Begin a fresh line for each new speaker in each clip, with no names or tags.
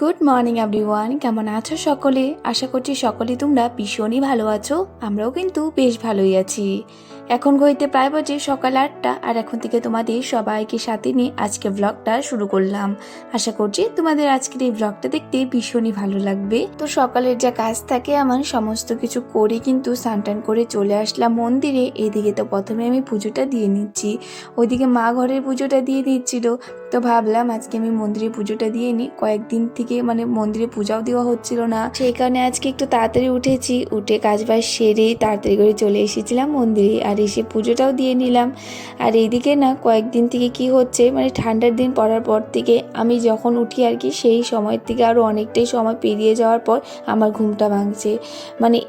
Good morning everyone, কেমন আছো সকলে? আশা করছি সকলে তোমরা ভীষণই ভালো আছো। আমরাও কিন্তু বেশ ভালোই আছি। এখন ঘড়িতে প্রায় বাজে সকাল 8টা, আর এখন থেকে তোমাদের সবাইকে সাথে নিয়ে আজকে ব্লগটা শুরু করলাম। আশা করছি তোমাদের আজকের এই ব্লগটা দেখতে ভীষণই ভালো লাগবে। তো সকালের যা কাজ থাকে আমার সমস্ত কিছু করে কিন্তু স্নান করে চলে আসলাম মন্দিরে। এদিকে তো প্রথমে আমি পুজোটা দিয়ে নিচ্ছি, ওইদিকে মা ঘরের পুজোটা দিয়ে দিচ্ছিল। তো ভাবলাম আজকে আমি মন্দিরে পুজোটা দিয়ে নিই। কয়েকদিন থেকে মন্দিরে পূজাও দেওয়া হচ্ছিল না, সেই কারণে আজকে একটু তাড়াতাড়ি উঠেছি। উঠে কাজ বাজ সেরে তাড়াতাড়ি করে চলে এসেছিলাম মন্দিরে, আর এসে পুজোটাও দিয়ে নিলাম। আর এইদিকে না কয়েকদিন থেকে কি হচ্ছে, ঠান্ডার দিন পড়ার পর থেকে আমি যখন উঠি আর কি, সেই সময় থেকে আরও অনেকটাই সময় পেরিয়ে যাওয়ার পর আমার ঘুমটা ভাঙছে।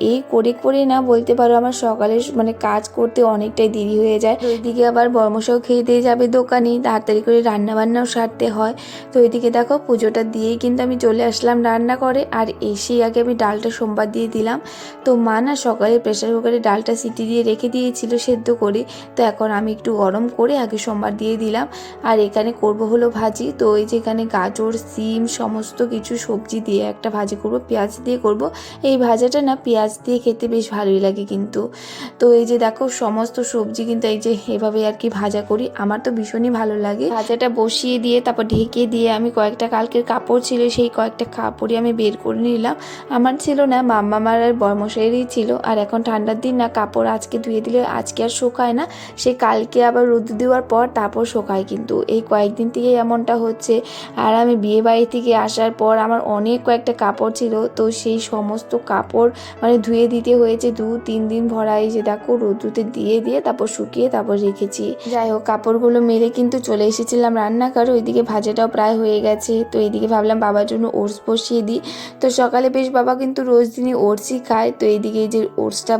এই করে করে না বলতে পারো আমার সকালের কাজ করতে অনেকটাই দেরি হয়ে যায়। ওইদিকে আবার বর্মশাও খেয়ে দিয়ে যাবে দোকানে, তাড়াতাড়ি করে রান্নাবান্নাও সারতে হয়। তো ওইদিকে দেখো পুজোটা দিয়েই কিন্তু আমি চলে আসলাম রান্না করে। আর এসেই আগে আমি ডালটা সোমবার দিয়ে দিলাম। তো মা না সকালে প্রেসার কুকারে ডালটা সিটি দিয়ে রেখে দিয়েছিল সেদ্ধ করে। তো এখন আমি একটু গরম করে আগে সোমবার দিয়ে দিলাম। আর এখানে করব হলো ভাজি। তো ওই যে এখানে গাজর, সিম সমস্ত কিছু সবজি দিয়ে একটা ভাজি করব, পেঁয়াজ দিয়ে করব। এই ভাজাটা না পেঁয়াজ দিয়ে খেতে বেশ ভালোই লাগে কিন্তু। তো এই যে দেখো সমস্ত সবজি কিন্তু এই যে এভাবে আর কি ভাজা করি, আমার তো ভীষণই ভালো লাগে। ভাজাটা বসিয়ে দিয়ে তারপর ঢেকে দিয়ে আমি কয়েকটা কালকের কাপড় ছিল, সেই কয়েকটা কাপড়ই আমি বের করে নিলাম। আমার ছিল না, মাম্মামার আর বর্মশাইয়েরই ছিল। আর এখন ঠান্ডার দিন না, কাপড় আজকে ধুয়ে দিলে আজকে আর শুকায় না, সে কালকে আবার রোদ দেওয়ার পর তারপর শুকায়। কিন্তু এই কয়েকদিন থেকেই এমনটা হচ্ছে। আর আমি বিয়ে বাড়ি থেকে আসার পর আমার অনেক কয়েকটা কাপড় ছিল, তো সেই সমস্ত কাপড় ধুয়ে দিতে হয়েছে 2-3 দিন ভরা। এই যে দেখো রোদ্রুতে দিয়ে দিয়ে তারপর শুকিয়ে তারপর রেখেছি। যাই হোক, কাপড়গুলো মেরে কিন্তু চলে এসেছিলাম রান্নাঘরে। ওইদিকে ভাজাটাও প্রায় হয়ে গেছে। তো এইদিকে ভাবলাম বাবার জন্য ওটস বসিয়ে দিই। তো সকালে বেশ বাবা কিন্তু রোজ দিনই ওটসই খায়। তো এইদিকে এই যে ওটসটা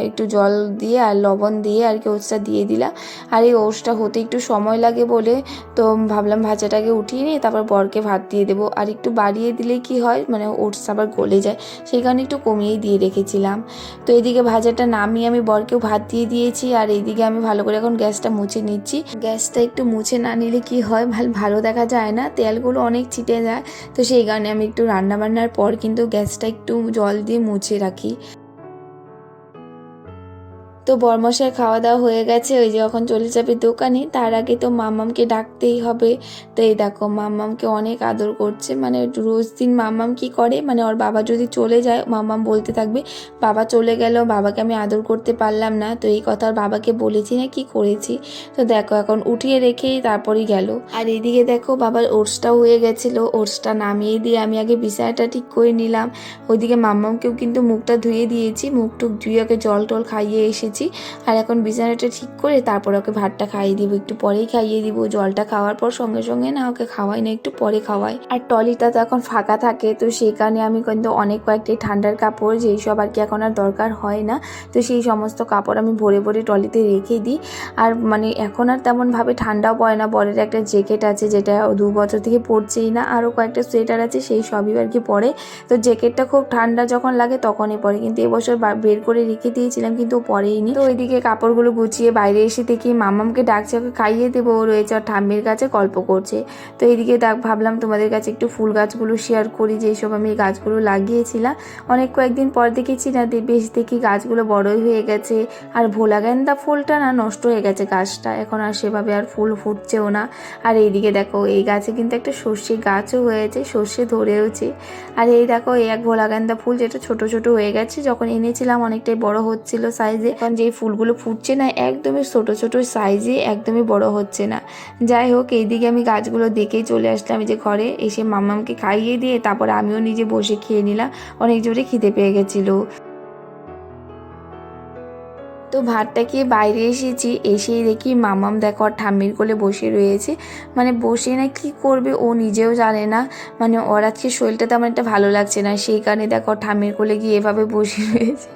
একটু জল দিয়ে আর লবণ দিয়ে আর কি ওটসটা দিয়ে দিলাম। আর এই ওটসটা হতে একটু সময় লাগে বলে তো ভাবলাম ভাজাটাকে উঠিয়ে নিয়ে তারপর বরকে ভাত দিয়ে দেবো। আর একটু বাড়িয়ে দিলে কি হয়, ওটস আবার গলে যায়, সেই কারণে একটু কমিয়েই দিয়ে রেখেছিলাম। তো এইদিকে ভাজাটা নামিয়ে আমি বরকেও ভাত দিয়ে দিয়েছি। আর এইদিকে আমি ভালো করে এখন গ্যাসটা মুছে নিচ্ছি। গ্যাসটা একটু মুছে না নিলে কি হয়, ভালো দেখা যায় না, তেলগুলো অনেক ছিটে যায়। তো সেই কারণে আমি একটু রান্নাবান্নার পর কিন্তু গ্যাসটা একটু জল দিয়ে মুছে রাখি। তো বরমশাই খাওয়া দাওয়া হয়ে গেছে, ওই যে এখন চলে যাবে দোকানে, তার আগে তো মাম্মামকে ডাকতেই হবে। তো এই দেখো মাম্মামকে অনেক আদর করছে। রোজ দিন মাম্মাম কি করে, ওর বাবা যদি চলে যায় মাম্মাম বলতে থাকবে বাবা চলে গেল, বাবাকে আমি আদর করতে পারলাম না। তো এই কথা বাবাকে বলেছি না কি করেছি। তো দেখো এখন উঠিয়ে রেখেই তারপরই গেল। আর এইদিকে দেখো বাবার ওটসটাও হয়ে গেছিলো, ওটসটা নামিয়ে দিয়ে আমি আগে বিছানাটা ঠিক করে নিলাম। ওইদিকে মাম্মামকেও কিন্তু মুখটা ধুয়ে দিয়েছি, মুখ টুক ধুয়ে ওকে জল টল খাইয়ে এসেছি। আর এখন বিছানাটা ঠিক করে তারপর ওকে ভাতটা খাইয়ে দিব, একটু পরেই খাইয়ে দিব। জলটা খাওয়ার পর সঙ্গে সঙ্গে না ওকে খাওয়াই না, একটু পরে খাওয়াই। আর টলিটা তো এখন ফাঁকা থাকে, তো সেই কারণে আমি কিন্তু অনেক কয়েকটি ঠান্ডার কাপড় যেই সব আর কি এখন আর দরকার হয় না, তো সেই সমস্ত কাপড় আমি ভরে ভরে টলিতে রেখে দিই। আর এখন আর তেমনভাবে ঠান্ডাও পড়ে না। বরের একটা জ্যাকেট আছে যেটা 2 বছর থেকে পরছেই না, আরও কয়েকটা সোয়েটার আছে সেই সবই আর কি পরে। তো জ্যাকেটটা খুব ঠান্ডা যখন লাগে তখনই পরে, কিন্তু এবছর বের করে রেখে দিয়েছিলাম কিন্তু ও পরেইনি। তো ওইদিকে কাপড়গুলো গুছিয়ে বাইরে এসে দেখি মাম্মামকে ডাকছে, ওকে খাইয়ে দেবো, ও রয়েছে আর ঠাম্মির কাছে গল্প করছে। তো এইদিকে ভাবলাম তোমাদের কাছে একটু ফুল গাছগুলো শেয়ার করি, যেসব আমি এই গাছগুলো লাগিয়েছিলাম। অনেক কয়েকদিন পর দেখেছি না, বেশ দেখি গাছগুলো বড়ই হয়ে গেছে। আর ভোলা গেন্দা ফুলটা না নষ্ট হয়ে গেছে গাছটা, এখন আর সেভাবে আর ফুল ফুটছেও না। আর এইদিকে দেখো এই গাছে কিন্তু একটা সর্ষে গাছও হয়েছে, সর্ষে ধরেওছে। আর এই দেখো এই এক ভোলা গেন্দা ফুল যেটা ছোট ছোট হয়ে গেছে, যখন এনেছিলাম অনেকটাই বড় হচ্ছিল সাইজে। এখন যেই ফুলগুলো ফুটছে না একদমই ছোট ছোট সাইজে, একদমই বড় হচ্ছে না। যাই হোক, এইদিকে আমি গাছগুলো দেখেই চলে আসলাম যে ঘরে এসে মাম্মামকে খাইয়ে দিয়ে তারপর আমিও নিজে বসে খেয়ে নিলাম, অনেক জোরে খিদে পেয়ে গেছিলো। তো ভাতটা খেয়ে বাইরে এসেছি, এসেই দেখি মামাম দেখো আর ঠাম্মির কোলে বসে রয়েছে। বসে না কি করবে ও নিজেও জানে না। ওর আজকে শরীরটা তেমন একটা ভালো লাগছে না, সেই কারণে দেখো ঠাম্মির কোলে গিয়ে এভাবে বসে রয়েছে।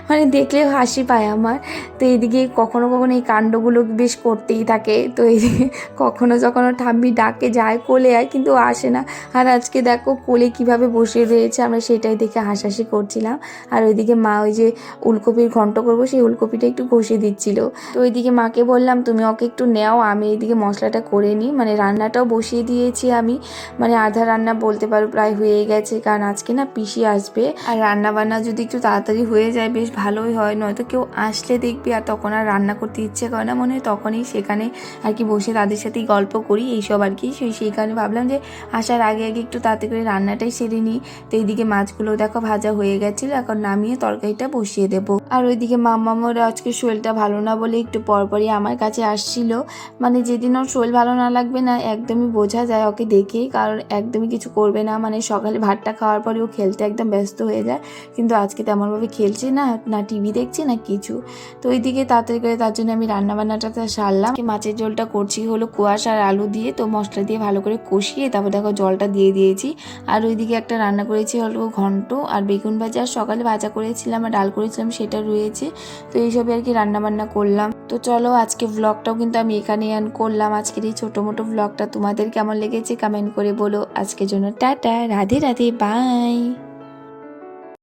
মানে দেখলেও হাসি পায় আমার। তো এইদিকে কখনো কখনো এই কাণ্ডগুলো বেশ করতেই থাকে। তো এইদিকে কখনো যখন ওর ঠাম্মি ডাকে যায় কোলে আয়, কিন্তু ও আসে না। আর আজকে দেখো কোলে কিভাবে বসে রয়েছে, আমরা সেটাই দেখে হাসাহাসি করছিলাম। আর ওইদিকে মা ওই যে উলকপির ঘন্ট করবো সেই উলকপিটা একটু ঘষে দিচ্ছিল। তো ওইদিকে মাকে বললাম তুমি ওকে একটু নেও, আমি এইদিকে মশলাটা করে নিই। মানে রান্নাটাও বসিয়ে দিয়েছি আমি, মানে আধা রান্না বলতে পারো প্রায় হয়ে গেছে, কারণ আজকে না পিসি আসবে। আর রান্না বান্না যদি একটু তাড়াতাড়ি হয়ে যায় বেশ ভালোই হয়, নয়তো কেউ আসলে দেখবি আর তখন আর রান্না করতে ইচ্ছে করে না, মনে হয় তখনই সেখানে আর কি বসে তাদের সাথেই গল্প করি এইসব আর কি। সেই কারণে ভাবলাম যে আসার আগে আগে একটু তাড়াতাড়ি করে রান্নাটাই সেরে নিই। তো এইদিকে মাছগুলো দেখো ভাজা হয়ে গেছিলো, এখন নামিয়ে তরকারিটা বসিয়ে দেবো। আর ওইদিকে মাম্মামোর আজকে শরীরটা ভালো না বলে একটু পরপরই আমার কাছে আসছিল। মানে যেদিন ওর শরীর ভালো না লাগবে না একদমই বোঝা যায় ওকে দেখেই, কারণ একদমই কিছু করবে না। মানে সকালে ভাতটা খাওয়ার পরে ও খেলতে একদম ব্যস্ত হয়ে যায়, কিন্তু আজকে তেমনভাবে খেলছে না, না টিভি দেখছে না কিছু। তো ওইদিকে তাড়াতাড়ি করে তার জন্য আমি রান্নাবান্নাটা সারলাম। মাছের ঝোলটা করছি হলো কোয়াশ আর আলু দিয়ে, তো মশলা দিয়ে ভালো করে কষিয়ে তারপর দেখো জলটা দিয়ে দিয়েছি। আর ওইদিকে একটা রান্না করেছি হলো ঘন্ট আর বেগুন ভাজা, আর সকালে ভাজা করেছিলাম আর ডাল করেছিলাম সেটা রয়েছে। তো এইসবই আর কি রান্নাবান্না করলাম। তো চলো আজকে ভ্লগটাও কিন্তু আমি এখানে করলাম। আজকের এই ছোটো মোটো ভ্লগটা তোমাদের কেমন লেগেছে কমেন্ট করে বলো। আজকের জন্য টাটা, রাধে রাধে, বাই।